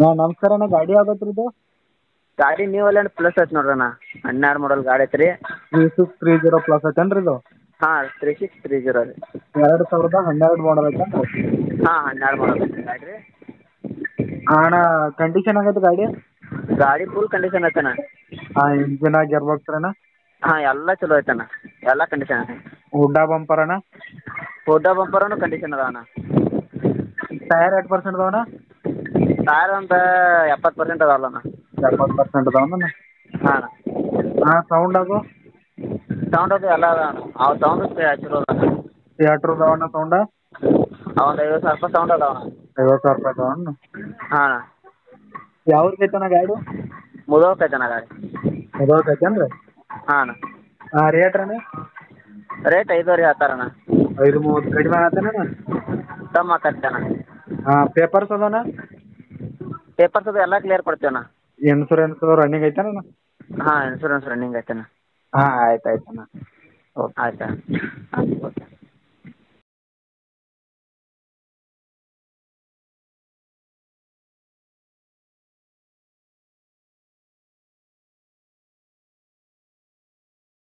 ಹಾಂ ನಮಸ್ಕಾರ ಅಣ್ಣ, ಗಾಡಿ ಯಾವ್ದು ಇದು? ಗಾಡಿ ನ್ಯೂ ಅಲ್ಯಾಂಡ್ ಪ್ಲಸ್ ಐತೆ ನೋಡ್ರಿ ಅಣ್ಣ. 12 ಮಾಡಲ್ ಗಾಡಿ ಐತೆ ರೀ. 3630 ಪ್ಲಸ್ ಐತೇನು ರೀ ಇದು? ಹಾಂ 3630 ರೀ. 2012 ಮಾಡಲ್ ಐತೇನು ರೀ? ಹಾಂ 12 ಮಾಡಲ್ ಐತೆ ಗಾಡಿ ರೀ. ಅಣ್ಣ ಕಂಡೀಷನ್ ಆಗೈತೆ ಗಾಡಿ? ಗಾಡಿ ಫುಲ್ ಕಂಡೀಷನ್ ಐತಣ್ಣ. ಹಾಂ ಇಂಜಿನ್ ಗೇರ್ ಬಾಕ್ಸ್ ಅಣ್ಣ? ಹಾಂ ಎಲ್ಲ ಚಲೋ ಐತಣ್ಣ, ಎಲ್ಲ ಕಂಡೀಷನ್ ಐತೆ. ಹುಡ್ಡ ಬಂಪರ್ ಅಣ್ಣ? ಫೋಟೋ ಬಂಪರನು ಕಂಡೀಷನ್ ಅದ ಅಣ್ಣ. ಟೈರ್ 8% ಅದಾವಣ್ಣ? ಟೈರ್ ಒಂದು 70% ಅದಾವಲ್ಲ ಅಣ್ಣ. 70% ಅದಾವಣ್ಣ? ಹಾಂ ಅಣ್ಣ. ಹಾಂ ಸೌಂಡ್ ಅದು? ಸೌಂಡ್ ಅದು ಎಲ್ಲ ಅದ ಅಣ್ಣ. ಅವು ಸೌಂಡ್ ಚಲೋ ಅದ ಅಣ್ಣ. ಥಿಯೇಟ್ರ್ ಅದಾವಣ್ಣ ಸೌಂಡ? ಒಂದು 50,000 ರೂಪಾಯಿ ಸೌಂಡ್ ಅದಾವ ಅಣ್ಣ. 50,000 ರೂಪಾಯಿ ಅದಾವಣ್ಣ? ಹಾಂ ಅಣ್ಣ. ಯಾವ್ದು ಐತಣ್ಣ ಗಾಡಿ? ಮುದೋಳಕ್ಕೆ ಐತಣ್ಣ ಗಾಡಿ. ಮುದೋಳಕ್ಕೆ ಐತೇನು ರೀ? ಹಾಂ ಅಣ್ಣ. ಹಾಂ ರೇಟ್ ಅಣ್ಣ? ರೇಟ್ 5,000 ಹೇಳ್ತಾರಣ್ಣ. 530 ಕಡಿಮೆ ಆಗತ್ತೇನಣ್ಣ? ಕಮ್ಮಿ ಮಾತಾಡ್ತೇನೆ. ಹಾಂ ಪೇಪರ್ಸ್ ಅದಾವಣ್ಣ? ಪೇಪರ್ಸ್ ಅದು ಎಲ್ಲ ಕ್ಲಿಯರ್ ಕೊಡ್ತೀವಣ್ಣ. ಇನ್ಸೂರೆನ್ಸ್ ರನ್ನಿಂಗ್ ಐತೇನಣ್ಣ? ಹಾಂ ಇನ್ಸೂರೆನ್ಸ್ ರನ್ನಿಂಗ್ ಐತಣ್ಣ. ಹಾಂ ಆಯ್ತು ಅಣ್ಣ. ಆಯ್ತು ಅಣ್ಣ. ಆಯ್ತು ಓಕೆ.